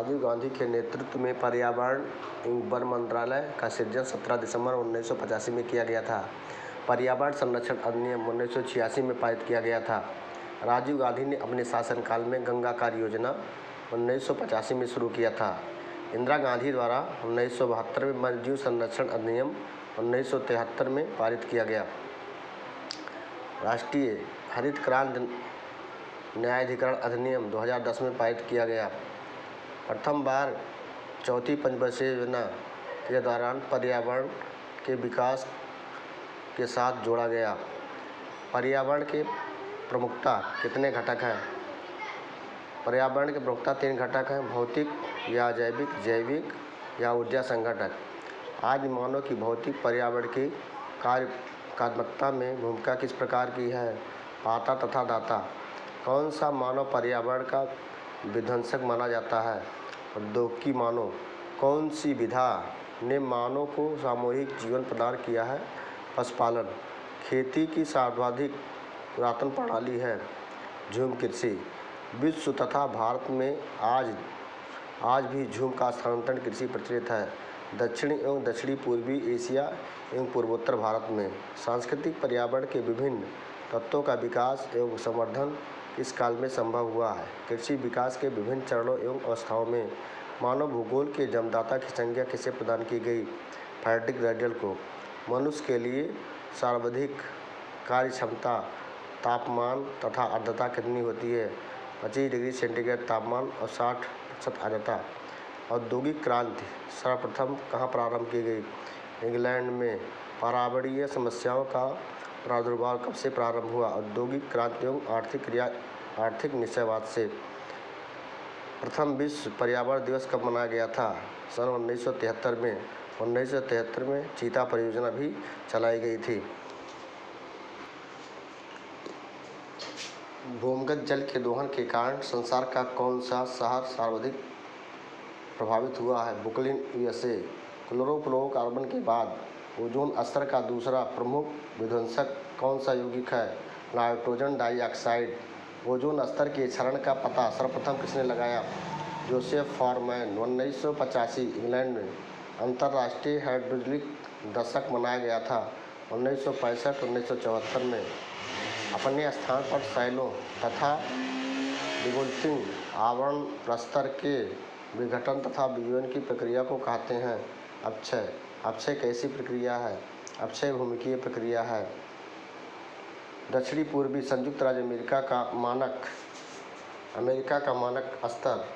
राजीव गांधी के नेतृत्व में पर्यावरण एवं वन मंत्रालय का सृजन 17 दिसंबर 1985 में किया गया था। पर्यावरण संरक्षण अधिनियम 1986 में पारित किया गया था। राजीव गांधी ने अपने शासनकाल में गंगा कार्य योजना 1985 में शुरू किया था। इंदिरा गांधी द्वारा 1972 में वन्यजीव संरक्षण अधिनियम 1973 में पारित किया गया। राष्ट्रीय हरित क्रांति न्यायाधिकरण अधिनियम 2010 में पारित किया गया। प्रथम बार चौथी पंचवर्षीय योजना के दौरान पर्यावरण के विकास के साथ जोड़ा गया। पर्यावरण के प्रमुखता कितने घटक हैं? पर्यावरण के प्रमुखता 3 घटक हैं, भौतिक या जैविक या ऊर्जा संघटक। आज मानव की भौतिक पर्यावरण की कार्यात्मकता में भूमिका किस प्रकार की है? पाता तथा दाता। कौन सा मानव पर्यावरण का विध्वंसक माना जाता है? प्रौद्योगिकी मानव। कौन सी विधा ने मानव को सामूहिक जीवन प्रदान किया है? पशुपालन। खेती की सर्वाधिक पुरातन प्रणाली है? झूम कृषि। विश्व तथा भारत में आज भी झूम का स्थानांतरण कृषि प्रचलित है। दक्षिणी एवं दक्षिणी पूर्वी एशिया एवं पूर्वोत्तर भारत में। सांस्कृतिक पर्यावरण के विभिन्न तत्वों का विकास एवं संवर्धन इस काल में संभव हुआ है। कृषि विकास के विभिन्न चरणों एवं अवस्थाओं में मानव भूगोल के जन्मदाता की संज्ञा किसे प्रदान की गई? फ्रेडरिक रजल को। मनुष्य के लिए सर्वाधिक कार्य क्षमता, तापमान तथा आर्द्रता कितनी होती है? 25 डिग्री सेंटीग्रेड तापमान और 60% आर्द्रता। औद्योगिक क्रांति सर्वप्रथम कहाँ प्रारंभ की गई? इंग्लैंड में। पर्यावरणीय समस्याओं का प्रादुर्भाव कब से प्रारंभ हुआ? औद्योगिक क्रांति एवं आर्थिक निश्चयवाद से। प्रथम विश्व पर्यावरण दिवस कब मनाया गया था? सन 1973 में। 1973 में चीता परियोजना भी चलाई गई थी। भूमिगत जल के दोहन के कारण संसार का कौन सा शहर सर्वाधिक प्रभावित हुआ है? Brooklyn, USA. क्लोरोफ्लोरोकार्बन के बाद ओजोन स्तर का दूसरा प्रमुख विध्वंसक कौन सा यौगिक है? Nitrogen dioxide. ओजोन स्तर के क्षरण का पता सर्वप्रथम किसने लगाया? Joseph foreman. 1985 इंग्लैंड में अंतर्राष्ट्रीय हाइड्रोलॉजिक दशक मनाया गया था। 1965-1974 में। अपने स्थान पर शैलों तथा डिगोल्फिंग आवरण प्रस्तर के विघटन तथा विघटन की प्रक्रिया को कहते हैं? अपक्षय। अपक्षय कैसी प्रक्रिया है? अपक्षय भूमिकीय प्रक्रिया है। दक्षिणी पूर्वी संयुक्त राज्य अमेरिका का मानक स्तर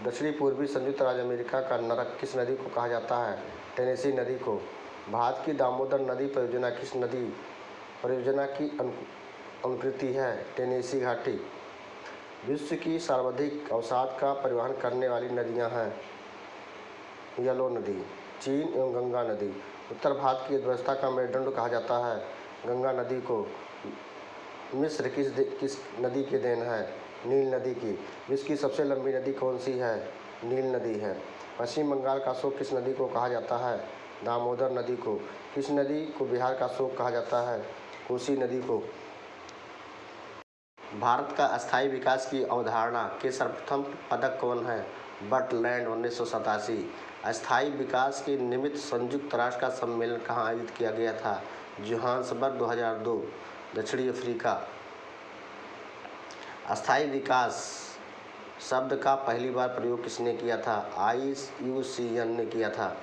दक्षिणी पूर्वी संयुक्त राज्य अमेरिका का नरक किस नदी को कहा जाता है? टेनेसी नदी को। भारत की दामोदर नदी परियोजना किस नदी परियोजना की अनुकृति है? टेनेसी घाटी। विश्व की सर्वाधिक अवसाद का परिवहन करने वाली नदियां हैं? येलो नदी, चीन एवं गंगा नदी। उत्तर भारत की अर्थव्यवस्था का मेरुदंड कहा जाता है? गंगा नदी को। मिस्र किस नदी की देन है? नील नदी की। विश्व की सबसे लंबी नदी कौन सी है? नील नदी है। पश्चिम बंगाल का अशोक किस नदी को कहा जाता है? दामोदर नदी को। किस नदी को बिहार का अशोक कहा जाता है? कोसी नदी को। भारत का अस्थायी विकास की अवधारणा के सर्वप्रथम पदक कौन है? बर्टलैंड। 1987। अस्थायी विकास के निमित्त संयुक्त राष्ट्र का सम्मेलन कहाँ आयोजित किया गया था? जोहान्सबर्ग। 2002 दक्षिणी अफ्रीका। अस्थायी विकास शब्द का पहली बार प्रयोग किसने किया था? IUCN ने किया था।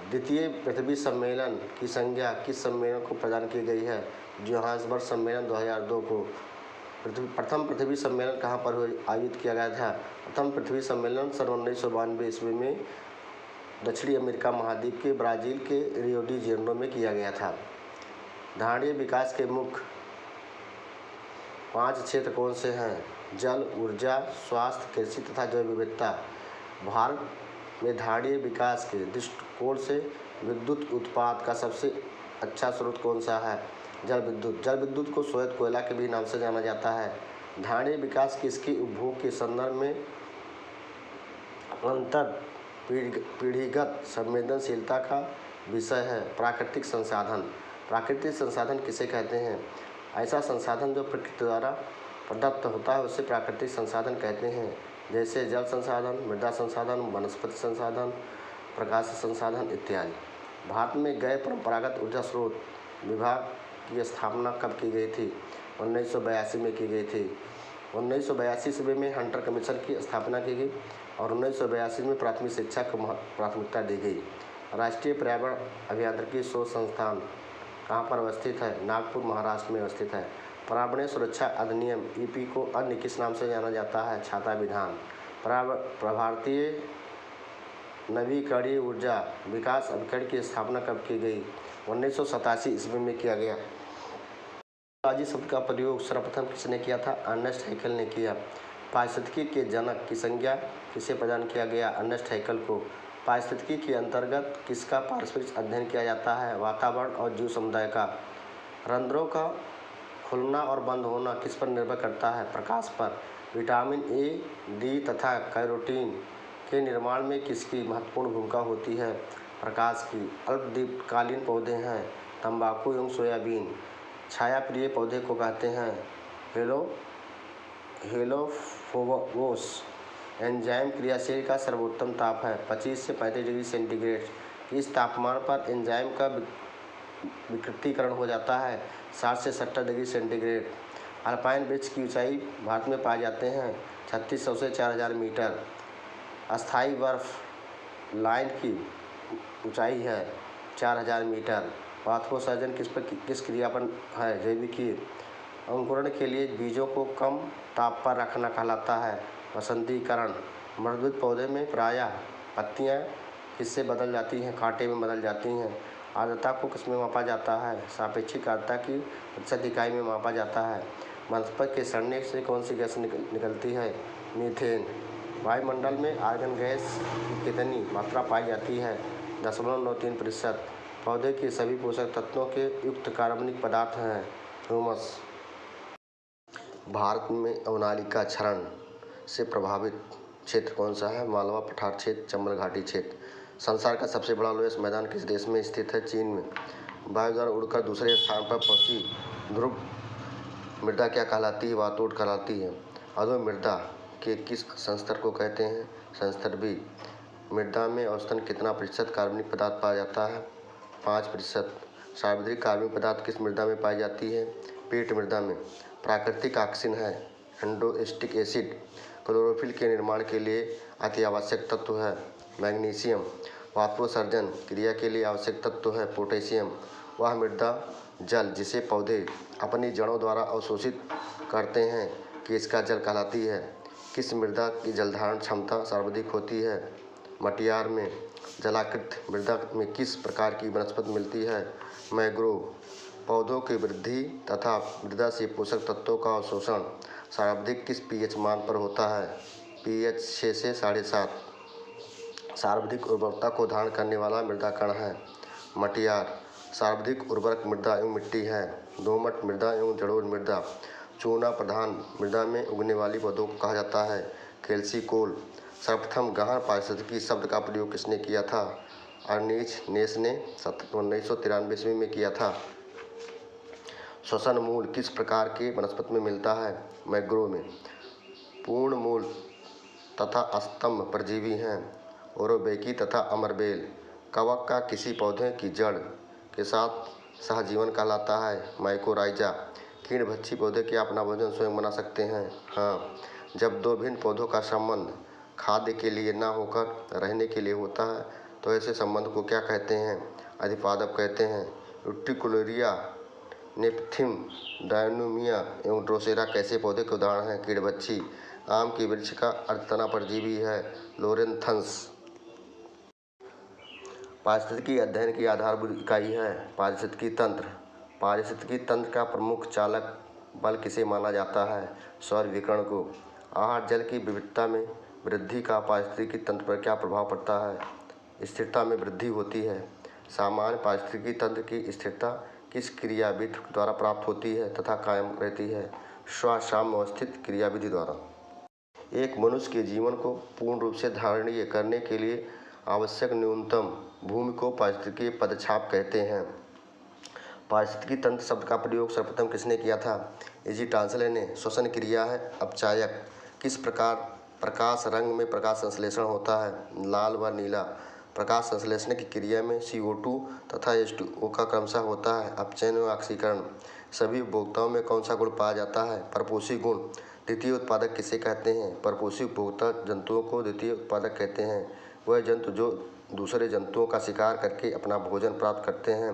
द्वितीय पृथ्वी सम्मेलन की संज्ञा किस सम्मेलन को प्रदान की गई है? जोहान्सबर्ग सम्मेलन 2002 को। प्रथम पृथ्वी सम्मेलन कहाँ पर आयोजित किया गया था? प्रथम पृथ्वी सम्मेलन सन 1992 ईस्वी में दक्षिणी अमेरिका महाद्वीप के ब्राज़ील के रियो डी जेनेरो में किया गया था। धारणीय विकास के मुख्य 5 क्षेत्र कौन से हैं? जल, ऊर्जा, स्वास्थ्य, कृषि तथा जैव विविधता। भारत में धारणीय विकास के दृष्टिकोण से विद्युत उत्पादन का सबसे अच्छा स्रोत कौन सा है? जल विद्युत। जल विद्युत को श्वेत कोयला के भी नाम से जाना जाता है। धारणीय विकास किसके उपभोग के संदर्भ में अंतर पीढ़ीगत संवेदनशीलता का विषय है? प्राकृतिक संसाधन। प्राकृतिक संसाधन किसे कहते हैं? ऐसा संसाधन जो प्रकृति द्वारा प्रदत्त होता है उसे प्राकृतिक संसाधन कहते हैं, जैसे जल संसाधन, मृदा संसाधन, वनस्पति संसाधन, प्रकाश संसाधन इत्यादि। भारत में गैर परंपरागत ऊर्जा स्रोत विभाग की स्थापना कब की गई थी? 1982 में की गई थी। 1982 ईस्वी में हंटर कमीशन की स्थापना की गई और 1982 में प्राथमिक शिक्षा को प्राथमिकता दी गई। राष्ट्रीय पर्यावरण अभियांत्रिकी शोध संस्थान कहाँ पर अवस्थित है? नागपुर, महाराष्ट्र में अवस्थित है। पर्यावरणीय सुरक्षा अधिनियम ईपी को अन्य किस नाम से जाना जाता है? छाता विधान। भारतीय नवीकरणीय ऊर्जा विकास अभिकरण की स्थापना कब की गई? 1987 ईस्वी में किया गया। टेक्नोलॉजी शब्द का प्रयोग सर्वप्रथम किसने किया था? अर्नेस्ट हैकेल ने किया। पारिस्थितिकी के जनक की संज्ञा किसे प्रदान किया गया? अर्नेस्ट हैकेल को। पारिस्थितिकी के अंतर्गत किसका पारस्परिक अध्ययन किया जाता है? वातावरण और जीव समुदाय का। रंध्रों का खुलना और बंद होना किस पर निर्भर करता है? प्रकाश पर। विटामिन ए, डी तथा कैरोटीन के निर्माण में किसकी महत्वपूर्ण भूमिका होती है? प्रकाश की। अल्पदीर्घकालीन पौधे हैं तंबाकू एवं सोयाबीन। छाया प्रिय पौधे को कहते हैं हेलोफोबोस। एंजाइम क्रियाशील का सर्वोत्तम ताप है 25 से 35 डिग्री सेंटीग्रेड। इस तापमान पर एंजाइम का विकृतीकरण हो जाता है 60 से 70 डिग्री सेंटीग्रेड। अल्पाइन वृक्ष की ऊंचाई भारत में पाए जाते हैं 3600 से 4000 मीटर। अस्थायी बर्फ लाइन की ऊंचाई है 4000 मीटर। पाथोसर्जन किस क्रिया पर है? जैविकीय। अंकुरण के लिए बीजों को कम ताप पर रखना कहलाता है वसंतीकरण। मृदुत पौधे में प्रायः पत्तियां किससे बदल जाती हैं? कांटे में बदल जाती हैं। आर्द्रता को किसमें मापा जाता है? सापेक्षिक आर्द्रता की प्रतिशत इकाई में मापा जाता है। वनस्पति के सड़ने से कौन सी गैस निकलती है? मीथेन। वायुमंडल में आर्गन गैस की कितनी मात्रा पाई जाती है? 0.93%। पौधे के सभी पोषक तत्वों के युक्त कार्बनिक पदार्थ हैं ह्यूमस। भारत में अवनालिका क्षरण से प्रभावित क्षेत्र कौन सा है? मालवा पठार क्षेत्र, चंबल घाटी क्षेत्र। संसार का सबसे बड़ा लोएस्ट मैदान किस देश में स्थित है? चीन में। वायु द्वारा उड़कर दूसरे स्थान पर पहुंची ध्रुव मृदा क्या कहलाती है? वातोड़ कहलाती है। अध्रुव मृदा के किस संस्तर को कहते हैं? संस्तर बी। मृदा में औसतन कितना प्रतिशत कार्बनिक पदार्थ पाया जाता है? 5%। सार्वत्रिक कार्बनिक पदार्थ किस मृदा में पाई जाती है? पीट मृदा में। प्राकृतिक ऑक्सीजन है एंडोस्टिक एसिड। क्लोरोफिल के निर्माण के लिए अति आवश्यक तत्व है मैग्नीशियम। वाष्पोत्सर्जन क्रिया के लिए आवश्यक तत्व है पोटेशियम। वह मृदा जल जिसे पौधे अपनी जड़ों द्वारा अवशोषित करते हैं कि इसका जल कहलाती है। किस मृदा की जलधारण क्षमता सर्वाधिक होती है? मटियार में। जलाकृत मृदा में किस प्रकार की वनस्पति मिलती है? मैंग्रोव। पौधों की वृद्धि तथा मृदा से पोषक तत्वों का अवशोषण सर्वाधिक किस पीएच मान पर होता है? पीएच 6 से 7.5। सर्वाधिक उर्वरता को धारण करने वाला मृदा कण है मटियार। सर्वाधिक उर्वरक मृदा एवं मिट्टी है दोमट मृदा एवं जलोढ़ मृदा। चूना प्रधान मृदा में उगने वाली पौधों को कहा जाता है कैल्सिकोल। सर्वप्रथम गहन पारिस्थितिकी शब्द का प्रयोग किसने किया था? अर्नीज नेस ने 1993 ईस्वी में किया था। श्वसन मूल किस प्रकार के वनस्पति में मिलता है? मैंग्रोव में। पूर्ण मूल तथा स्तंभ परजीवी हैं ओरोबेकी तथा अमरबेल। कवक का किसी पौधे की जड़ के साथ सहजीवन कहलाता है माइकोराइजा। कीड़भक्षी पौधे क्या अपना भोजन स्वयं बना सकते हैं? हाँ। जब दो भिन्न पौधों का संबंध खाद्य के लिए न होकर रहने के लिए होता है तो ऐसे संबंध को क्या कहते हैं? अधिपादप कहते हैं। यूट्रिकुलेरिया, नेपथिम, डायनोमिया एवं ड्रोसेरा कैसे पौधे के उदाहरण हैं? कीड़भक्षी। आम के वृक्ष का अर्धतना परजीवी है लोरेंथस। पारिस्थितिकी अध्ययन की आधारभूत इकाई है पारिस्थितिकी तंत्र। पारिस्थितिकी तंत्र का प्रमुख चालक बल किसे माना जाता है? सौर विकिरण को। आहार जल की विविधता में वृद्धि का पारिस्थितिकी तंत्र पर क्या प्रभाव पड़ता है? स्थिरता में वृद्धि होती है। सामान्य पारिस्थितिकी तंत्र की स्थिरता किस क्रियाविधि द्वारा प्राप्त होती है तथा कायम रहती है? स्वसाम्यवस्थित क्रियाविधि द्वारा। एक मनुष्य के जीवन को पूर्ण रूप से धारणीय करने के लिए आवश्यक न्यूनतम भूमि को पारिस्थितिकीय पदचाप कहते हैं। पारिस्थितिकी तंत्र शब्द का प्रयोग सर्वप्रथम किसने किया था? एजी टांसले ने। श्वसन क्रिया है अपचायक। किस प्रकार प्रकाश रंग में प्रकाश संश्लेषण होता है? लाल व नीला। प्रकाश संश्लेषण की क्रिया में CO2 तथा H2O का क्रमशः होता है अपचयन व ऑक्सीकरण। सभी उपभोक्ताओं में कौन सा गुण पाया जाता है? परपोषी गुण। द्वितीय उत्पादक किसे कहते हैं? परपोषी उपभोक्ता जंतुओं को द्वितीय उत्पादक कहते हैं। वह जंतु जो दूसरे जंतुओं का शिकार करके अपना भोजन प्राप्त करते हैं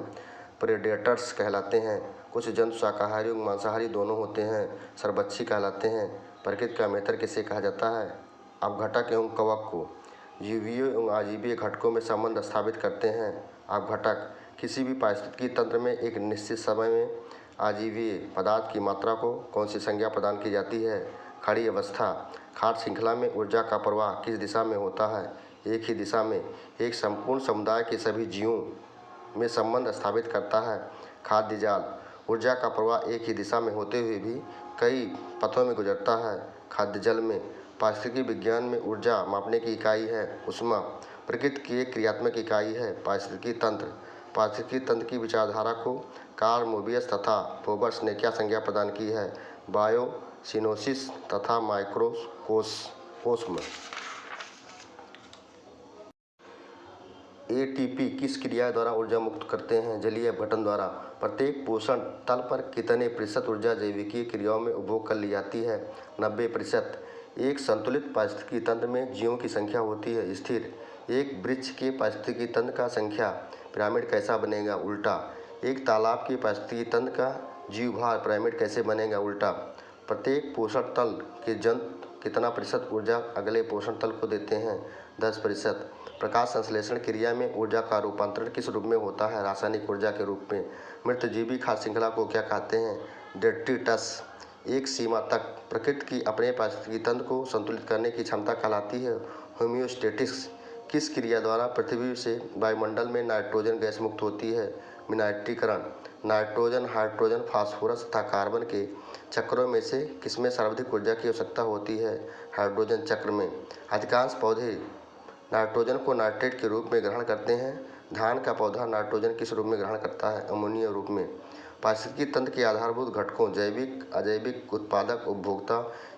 प्रेडेटर्स कहलाते हैं। कुछ जंतु शाकाहारी और मांसाहारी दोनों होते हैं, सर्वभक्षी कहलाते हैं। प्रकृति का मेथर किसे कहा जाता है? अपघटक एवं कवक को। जीवीय एवं अजीवीय घटकों में संबंध स्थापित करते हैं अपघटक। किसी भी पारिस्थितिकी तंत्र में एक निश्चित समय में अजीवीय पदार्थ की मात्रा को कौन सी संज्ञा प्रदान की जाती है? खड़ी अवस्था। खाद्य श्रृंखला में ऊर्जा का प्रवाह किस दिशा में होता है? एक ही दिशा में। एक संपूर्ण समुदाय के सभी जीवों में संबंध स्थापित करता है खाद्य जाल। ऊर्जा का प्रवाह एक ही दिशा में होते हुए भी कई पथों में गुजरता है खाद्य जल में। पारिस्थितिकी विज्ञान में ऊर्जा मापने की इकाई है ऊष्मा। प्रकृति की एक क्रियात्मक इकाई है पारिस्थितिकी तंत्र। पारिस्थितिकी तंत्र की विचारधारा को कार्ल मोबियस तथा फोबर्स ने क्या संज्ञा प्रदान की है? बायोसिनोसिस तथा माइक्रोकोस्म। एटीपी किस क्रिया द्वारा ऊर्जा मुक्त करते हैं? जलीय अपघटन द्वारा। प्रत्येक पोषण तल पर कितने प्रतिशत ऊर्जा जैविकीय क्रियाओं में उपभोग कर ली जाती है? 90%। एक संतुलित पारिस्थितिकी तंत्र में जीवों की संख्या होती है स्थिर। एक वृक्ष के पारिस्थितिकी तंत्र का संख्या पिरामिड कैसा बनेगा? उल्टा। एक तालाब के पारिस्थितिकी तंत्र का जीवभार पिरामिड कैसे बनेगा? उल्टा। प्रत्येक पोषण तल के जंतु कितना प्रतिशत ऊर्जा अगले पोषण तल को देते हैं? 10%। प्रकाश संश्लेषण क्रिया में ऊर्जा का रूपांतरण किस रूप में होता है? रासायनिक ऊर्जा के रूप में। मृतजीवी खाद्य श्रृंखला को क्या कहते हैं? डेट्रिटस। एक सीमा तक प्रकृति की अपने पारिस्थितिकी तंत्र को संतुलित करने की क्षमता कहलाती है होम्योस्टेटिक्स। किस क्रिया द्वारा पृथ्वी से वायुमंडल में नाइट्रोजन गैस मुक्त होती है? विनाइट्रीकरण। नाइट्रोजन, हाइड्रोजन, फास्फोरस तथा कार्बन के चक्रों में से किसमें सर्वाधिक ऊर्जा की आवश्यकता होती है? हाइड्रोजन चक्र में। अधिकांश पौधे नाइट्रोजन को नाइट्रेट के रूप में ग्रहण करते हैं। धान का पौधा नाइट्रोजन किस रूप में ग्रहण करता है? अमोनिया रूप में। पारिस्थितिकी तंत्र के आधारभूत घटकों जैविक, अजैविक, उत्पादक, उपभोक्ता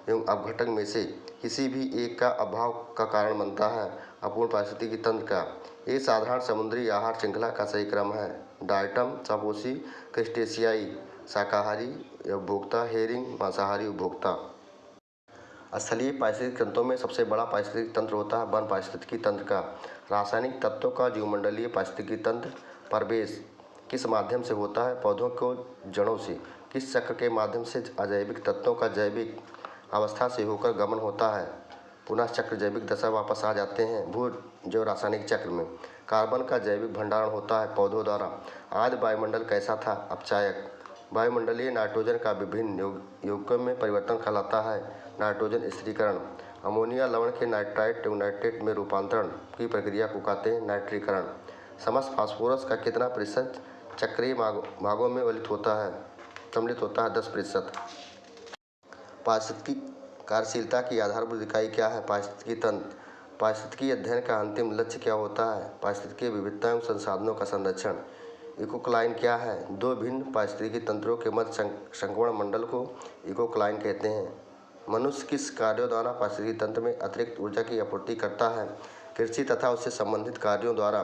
एवं अपघटक में से किसी भी एक का अभाव का कारण बनता है अपूर्ण पारिस्थितिकी तंत्र का। एक साधारण समुद्री आहार श्रृंखला का सही क्रम है डायटम सपोसी क्रस्टेशियाई शाकाहारी उपभोक्ता, हेरिंग मांसाहारी उपभोक्ता। स्थलीय पारिस्थितिक तंत्रों में सबसे बड़ा पारिस्थितिक तंत्र होता है वन पारिस्थितिकी तंत्र का। रासायनिक तत्वों का जीवमंडलीय पारिस्थितिकी तंत्र प्रवेश किस माध्यम से होता है? पौधों को जड़ों से। किस चक्र के माध्यम से अजैविक तत्वों का जैविक अवस्था से होकर गमन होता है? पुनः चक्र जैविक दशा वापस आ जाते हैं भू जैव रासायनिक चक्र में। कार्बन का जैविक भंडारण होता है पौधों द्वारा। आदि वायुमंडल कैसा था? अपचायक। वायुमंडलीय नाइट्रोजन का विभिन्न यौगिकों में परिवर्तन कहलाता है नाइट्रोजन स्थिरीकरण। अमोनिया लवण के नाइट्राइट एवं नाइट्रेट में रूपांतरण की प्रक्रिया को कहते हैं नाइट्रीकरण। समस्त फास्फोरस का कितना प्रतिशत चक्रीय भागों में सम्मिलित होता है? 10%। पारिस्थितिकी कार्यशीलता की आधारभूत इकाई क्या है? पारिस्थितिकी तंत्र। पारिस्थितिकी अध्ययन का अंतिम लक्ष्य क्या होता है? पारिस्थितिकी विविधता एवं संसाधनों का संरक्षण। इकोक्लाइन क्या है? दो भिन्न पारिस्थितिकी तंत्रों के मध्य संक्रमण मंडल को इकोक्लाइन कहते हैं। मनुष्य किस कार्यों द्वारा पारिस्थितिकी तंत्र में अतिरिक्त ऊर्जा की आपूर्ति करता है? कृषि तथा उससे संबंधित कार्यों द्वारा।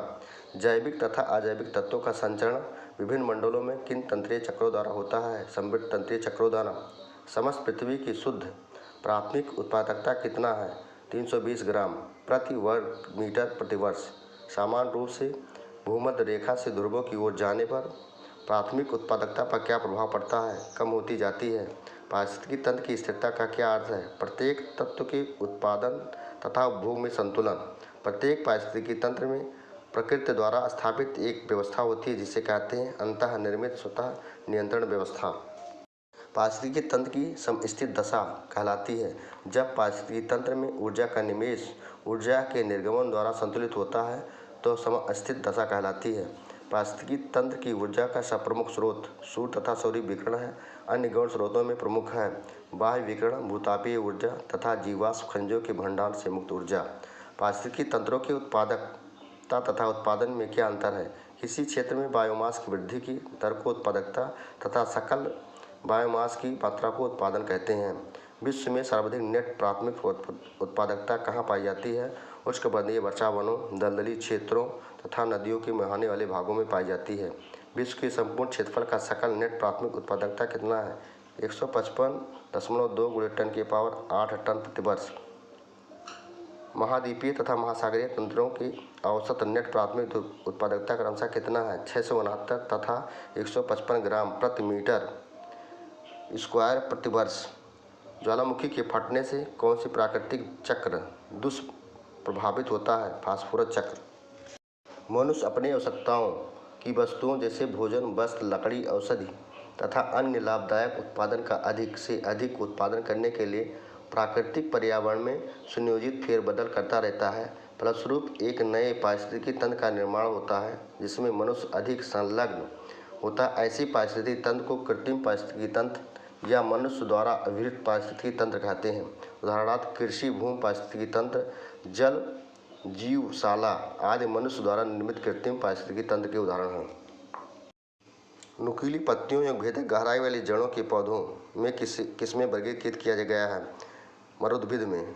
जैविक तथा अजैविक तत्वों का संचरण विभिन्न मंडलों में किन तंत्रीय चक्रों द्वारा होता है? समृद्ध तंत्रीय चक्रों द्वारा। समस्त पृथ्वी की शुद्ध प्राथमिक उत्पादकता कितना है? 320 ग्राम प्रति वर्ग मीटर प्रति वर्ष। सामान्य रूप से भूमध्य रेखा से ध्रुवों की ओर जाने पर प्राथमिक उत्पादकता पर क्या प्रभाव पड़ता है? कम होती जाती है। पारिस्थितिकी तंत्र की स्थिरता का क्या अर्थ है? प्रत्येक तत्व के उत्पादन तथा उपभोग में संतुलन। प्रत्येक पारिस्थितिकी तंत्र में प्रकृति द्वारा स्थापित एक व्यवस्था होती है जिसे कहते हैं अंतः निर्मित स्वतः नियंत्रण व्यवस्था। पारिस्थितिकी तंत्र की समस्थित दशा कहलाती है जब पारिस्थितिकी तंत्र में ऊर्जा का निवेश ऊर्जा के निर्गमन द्वारा संतुलित होता है तो समस्थित दशा कहलाती है। पारिस्थितिकी तंत्र की ऊर्जा का सब प्रमुख स्रोत सूर्य तथा सौर विकिरण है। अन्य गौण स्रोतों में प्रमुख है बाह्य विकिरण, भूतापीय ऊर्जा तथा जीवाश्म खनिजों के भंडार से मुक्त ऊर्जा। पारिस्थितिकी तंत्रों के उत्पादकता तथा उत्पादन में क्या अंतर है? किसी क्षेत्र में बायोमास की वृद्धि की दर को उत्पादकता तथा सकल बायोमास की मात्रा को उत्पादन कहते हैं। विश्व में सर्वाधिक नेट प्राथमिक उत्पादकता कहाँ पाई जाती है? उष्णकटिबंधीय वर्षा वनों, दलदली क्षेत्रों तथा नदियों के मुहाने वाले भागों में पाई जाती है। विश्व के संपूर्ण क्षेत्रफल का सकल नेट प्राथमिक उत्पादकता कितना है? 155.2 × 10⁸ टन प्रति वर्ष। महाद्वीपीय तथा महासागरीय तंत्रों की औसत नेट प्राथमिक उत्पादकता क्रमशः कितना है? 669 तथा 155 ग्राम प्रति मीटर स्क्वायर प्रति वर्ष। ज्वालामुखी के फटने से कौन सी प्राकृतिक चक्र दुष्प्रभावित होता है? फास्फोरस चक्र। मनुष्य अपनी आवश्यकताओं की वस्तुओं जैसे भोजन, वस्त्र, लकड़ी, औषधि तथा अन्य लाभदायक उत्पादन का अधिक से अधिक उत्पादन करने के लिए प्राकृतिक पर्यावरण में सुनियोजित फेरबदल करता रहता है। फलस्वरूप एक नए पारिस्थितिकी तंत्र का निर्माण होता है जिसमें मनुष्य अधिक संलग्न होता है। ऐसी पारिस्थितिकी तंत्र को कृत्रिम पारिस्थितिकी तंत्र या मनुष्य द्वारा अभिवृद्ध पारिस्थितिकी तंत्र कहते हैं। उदाहरणार्थ कृषि, भूमि पारिस्थितिकी तंत्र, जल जीवशाला आदि मनुष्य द्वारा निर्मित कृत्रिम पारिस्थितिकी तंत्र के उदाहरण हैं। नुकीली पत्तियों एवं भेदक गहराई वाली जड़ों के पौधों में किसमें वर्गीकृत किया गया है? मरुद्भिद में।